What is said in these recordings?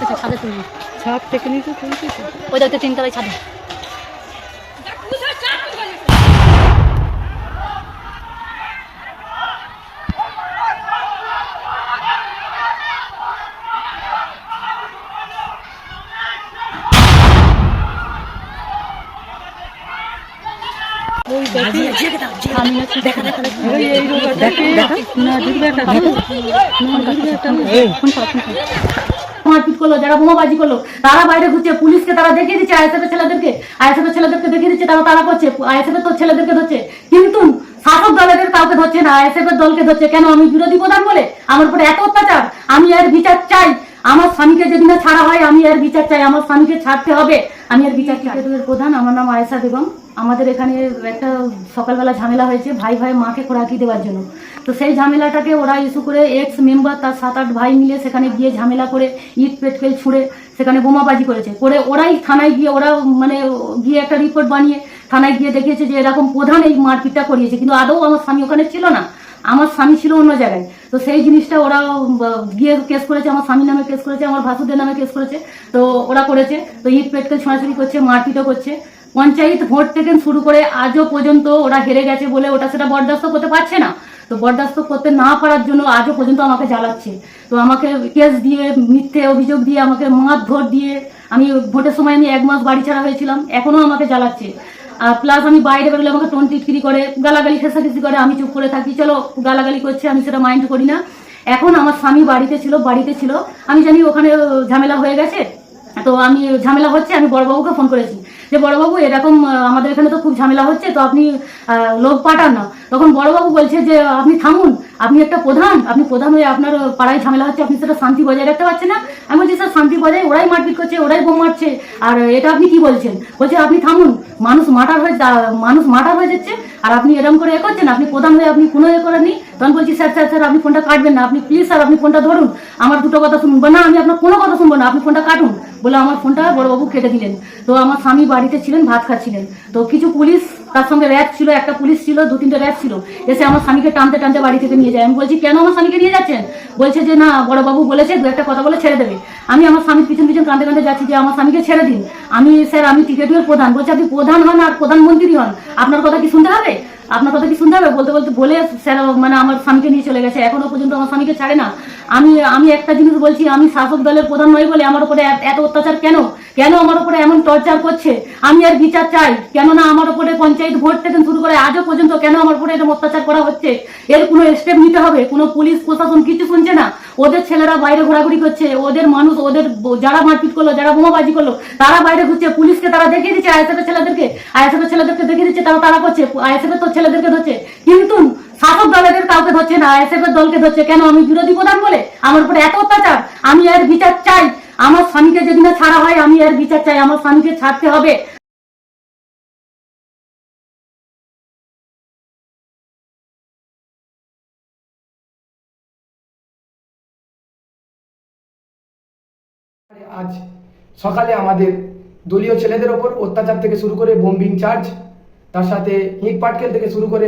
উঠেছে ছাদে তুলবি ছাদ থেকে নিচে তুলতেছে ওই দেখতে তিনতলায় ছাদে মারপিট করলো, যারা বোমাবাজি করলো তারা বাইরে ঘুরছে, পুলিশকে তারা দেখিয়ে দিচ্ছে, আইএসএফের ছেলেদেরকে দেখিয়ে দিচ্ছে, তারা করছে, আইএসএফের তো ছেলেদেরকে ধরছে, কিন্তু শাসক দলের কাউকে ধরছে না, আইএসএফের দলকে ধরছে। কেন? আমি বিরোধী প্রধান বলে আমার উপরে এত অত্যাচার। আমি এর বিচার চাই। আমার স্বামীকে যেদিন ছাড়া হয় আমি এর বিচার চাই। আমার স্বামীকে ছাড়তে হবে। আমি এর বিচার চাই। প্রধান, আমার নাম আয়েশা বেগম। আমাদের এখানে একটা সকালবেলা ঝামেলা হয়েছে ভাই মাকে খোরাকি দেওয়ার জন্য। তো সেই ঝামেলাটাকে ওরা ইস্যু করে এক্স মেম্বার তার 7-8 ভাই মিলে সেখানে গিয়ে ঝামেলা করে ইট পেটকেল ছুঁড়ে সেখানে বোমাবাজি করেছে। করে ওরাই থানায় গিয়ে গিয়ে একটা রিপোর্ট বানিয়ে থানায় গিয়ে দেখিয়েছে যে এরকম প্রধান এই মারপিটটা করিয়েছে, কিন্তু আদৌ আমার স্বামী ওখানে ছিল না, আমার স্বামী ছিল অন্য জায়গায়। তো সেই জিনিসটা ওরা গিয়ে কেস করেছে, আমার স্বামীর নামে কেস করেছে, আমার ভাসুদের নামে কেস করেছে। তো ওরা করেছে, তো ইট পেটকেল ছোঁড়াছুড়ি করছে, মারপিটও করছে। পঞ্চায়েত ভোট থেকে শুরু করে আজও পর্যন্ত ওরা হেরে গেছে বলে ওটা সেটা বরদাস্ত করতে পারছে না। তো বরদাস্ত করতে না পারার জন্য আজও পর্যন্ত আমাকে জ্বালাচ্ছে। তো আমাকে কেস দিয়ে, মিথ্যে অভিযোগ দিয়ে, আমাকে মারধর দিয়ে, আমি ভোটের সময় আমি 1 মাস বাড়ি ছাড়া হয়েছিলাম, এখনো আমাকে জ্বালাচ্ছে। আর প্লাস আমি বাইরে বেরোলে আমাকে টোন টিটকিরি করে, গালাগালি খেসাখিসি করে, আমি চুপ করে থাকি, চলো গালাগালি করছে, আমি সেটা মাইন্ড করি না। এখন আমার স্বামী বাড়িতে ছিল, আমি জানি ওখানে ঝামেলা হয়ে গেছে। তো আমি ঝামেলা হচ্ছে, আমি বড়বাবুকে ফোন করেছি যে বড়বাবু এরকম আমাদের এখানে তো খুব ঝামেলা হচ্ছে, তো আপনি লোক পাঠান না। তখন বড়বাবু বলছে যে আপনি থামুন, আপনি একটা প্রধান, আপনি প্রধান হয়ে আপনার পাড়ায় ঝামেলা হচ্ছে, আপনি সেটা শান্তি বজায় রাখতে পারছেন না। আমি বলছি স্যার শান্তি বজায়, ওরাই মারপিট করছে, ওরাই বোম মারছে, আর এটা আপনি কি বলছেন? বলছে আপনি থামুন, মানুষ মার্ডার হয়ে যাচ্ছে, আর আপনি এরকম করে করছেন, আপনি প্রধান হয়ে আপনি কোনো করেননি। তখন বলছি স্যার আপনি ফোনটা কাটবেন না, আপনি প্লিজ স্যার আপনি ফোনটা ধরুন, আমার দুটো কথা শুনুন। না আমি আপনার কোনো কথা শুনবো না, আপনি ফোনটা কাটুন বলে আমার ফোনটা বড়বাবু কেটে দিলেন। তো আমার স্বামী বাড়িতে ছিলেন, ভাত খাচ্ছিলেন। তো কিছু পুলিশ, তার সঙ্গে র্যাব ছিল, একটা পুলিশ ছিল, 2-3টে র্যাব ছিল, এসে আমার স্বামীকে টানতে টানতে বাড়ি থেকে নিয়ে যায়। আমি বলছি কেন আমার স্বামীকে নিয়ে যাচ্ছেন? বলছে যে না বড়বাবু বলেছে 2-একটা কথা বলে ছেড়ে দেবে। আমি আমার স্বামীর পিছন কাঁদতে কাঁদতে যাচ্ছি যে আমার স্বামীকে ছেড়ে দিন। স্যার আমি টিকেটের প্রধান। বলছে আপনি প্রধান হন আর প্রধানমন্ত্রী হন, আপনার কথা কি শুনতে হবে? বলে স্যার আমার স্বামীকে নিয়ে চলে গেছে। এখনো পর্যন্ত আমার স্বামীকে ছাড়ে না। আমি একটা জিনিস বলছি, আমি শাসক দলের প্রধান নই বলে আমার উপরে এত অত্যাচার কেন আমার উপরে এমন টর্চার করছে? আমি আর বিচার চাই। কেননা আমার উপরে পঞ্চায়েত ভোট থেকে শুরু করে আজও পর্যন্ত কেন আমার উপরে এরকম অত্যাচার করা হচ্ছে? এর কোনো স্টেপ নিতে হবে। কোনো পুলিশ প্রশাসন কিছু শুনছে না। ওদের ছেলেরা বাইরে ঘোরাঘুরি করছে, ওদের যারা মারপিট করলো, যারা বোমাবাজি করলো তারা বাইরে ঘুরছে, পুলিশকে তারা দেখিয়ে দিচ্ছে, আইএসএফের ছেলেদেরকে দেখিয়ে দিচ্ছে, তারা করছে, আইএসএফের তো ছেলেদেরকে ধরছে, কিন্তু শাসক দলের কাউকে ধরছে না, আইএসএফের দলকে ধরছে। কেন? আমি বিরোধী প্রধান বলে আমার উপরে এত অত্যাচার। আমি এর বিচার চাই। আমার স্বামীকে যেদিন ছাড়া হয় আমি এর বিচার চাই। আমার স্বামীকে ছাড়তে হবে। আজ সকালে আমাদের দলীয় ছেলেদের ওপর অত্যাচার থেকে শুরু করে বোম্বিং চার্জ, তার সাথে ইট পাটকেল থেকে শুরু করে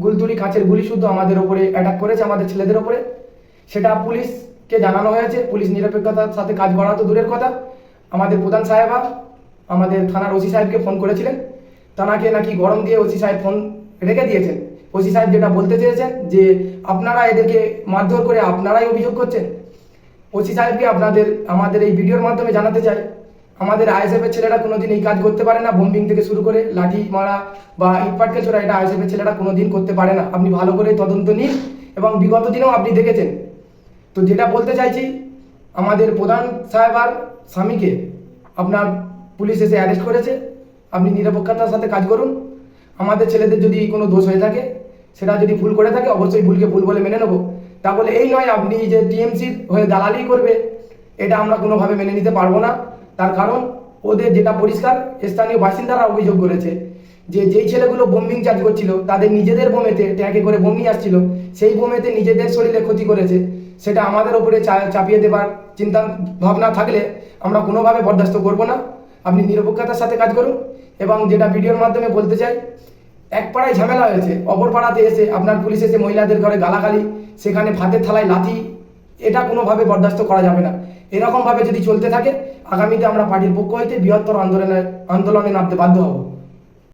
গুলতুড়ি কাঁচের গুলি শুদ্ধ আমাদের ওপরে অ্যাটাক করেছে, আমাদের ছেলেদের ওপরে। সেটা পুলিশকে জানানো হয়েছে। পুলিশ নিরপেক্ষতার সাথে কাজ করা তো দূরের কথা, আমাদের প্রধান সাহেবা আমাদের থানার ওসি সাহেবকে ফোন করেছিলেন। তানাকে নাকি গরম দিয়ে ওসি সাহেব ফোন রেখে দিয়েছেন। ওসি সাহেব যেটা বলতে চেয়েছেন যে আপনারা এদেরকে মারধর করে আপনারাই অভিযোগ করছেন। ওসি সাহেবকে আমাদের এই ভিডিওর মাধ্যমে জানাতে চাই, আমাদের আইএসএফের ছেলেরা কোনোদিন এই কাজ করতে পারে না। বোম্বিং থেকে শুরু করে লাঠি মারা বা ইট পাটকেল ছোড়া, এটা আইএসএফের ছেলেরা কোনোদিন করতে পারে না। আপনি ভালো করে তদন্ত নিন, এবং বিগত দিনেও আপনি দেখেছেন। তো যেটা বলতে চাইছি, আমাদের প্রধান সাহেব আর স্বামীকে আপনার পুলিশ এসে অ্যারেস্ট করেছে। আপনি নিরপেক্ষতার সাথে কাজ করুন। আমাদের ছেলেদের যদি কোনো দোষ হয়ে থাকে, সেটা যদি ভুল করে থাকে, অবশ্যই ভুলকে ভুল বলে মেনে নেবো। তা বলে এই নয় আপনি যে টিএমসির হয়ে দালালি করবে, এটা আমরা কোনোভাবে মেনে নিতে পারবো না। তার কারণ ওদের যেটা পরিষ্কার, স্থানীয় বাসিন্দারা অভিযোগ করেছে যে যেই ছেলেগুলো বোম্বিং চার্জ করছিল তাদের নিজেদের বোমেতে ট্যাঙ্কে করে বোম নিয়ে আসছিল, সেই বোমেতে নিজেদের শরীরে ক্ষতি করেছে। সেটা আমাদের ওপরে চাপিয়ে দেবার চিন্তা ভাবনা থাকলে আমরা কোনোভাবে বরদাস্ত করব না। আপনি নিরপেক্ষতার সাথে কাজ করুন। এবং যেটা ভিডিওর মাধ্যমে বলতে চাই, এক পাড়ায় ঝামেলা হয়েছে, অপর পাড়াতে এসে আপনার পুলিশ এসে মহিলাদের ঘরে গালাগালি, সেখানে ভাতের থালায় লাথি এটা কোনোভাবে বরদাস্ত করা যাবে না। এরকমভাবে যদি চলতে থাকে আগামীতে আমরা পার্টির পক্ষ হইতে বৃহত্তর আন্দোলনে নামতে বাধ্য হব।